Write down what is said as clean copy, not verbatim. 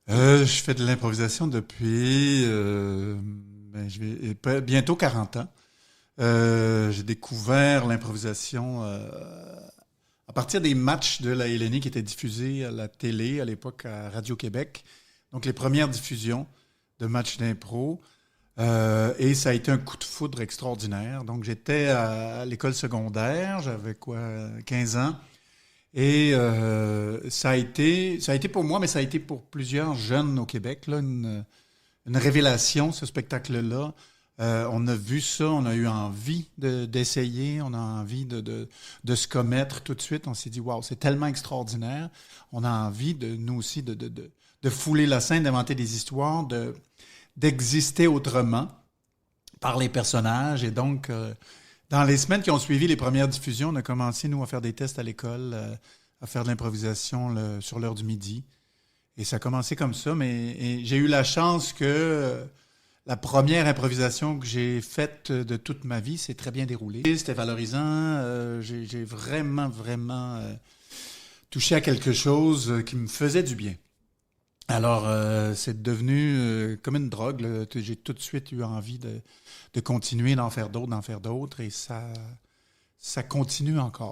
Je fais de l'improvisation depuis bientôt 40 ans. J'ai découvert l'improvisation à partir des matchs de la LNI qui étaient diffusés à la télé à l'époque à Radio-Québec. Donc les premières diffusions de matchs d'impro. Et ça a été un coup de foudre extraordinaire. Donc j'étais à l'école secondaire, j'avais quoi, 15 ans. Et ça a été pour moi, mais ça a été pour plusieurs jeunes au Québec, là, une révélation, ce spectacle-là. On a vu ça, on a eu envie d'essayer, on a envie de se commettre tout de suite. On s'est dit, waouh, c'est tellement extraordinaire. On a envie de nous aussi de fouler la scène, d'inventer des histoires, d'exister autrement par les personnages. Et donc, dans les semaines qui ont suivi les premières diffusions, on a commencé, nous, à faire des tests à l'école, à faire de l'improvisation sur l'heure du midi. Et ça a commencé comme ça, mais j'ai eu la chance que la première improvisation que j'ai faite de toute ma vie s'est très bien déroulée. C'était valorisant. J'ai vraiment, vraiment touché à quelque chose qui me faisait du bien. Alors, c'est devenu comme une drogue, là. J'ai tout de suite eu envie de continuer d'en faire d'autres, et ça continue encore.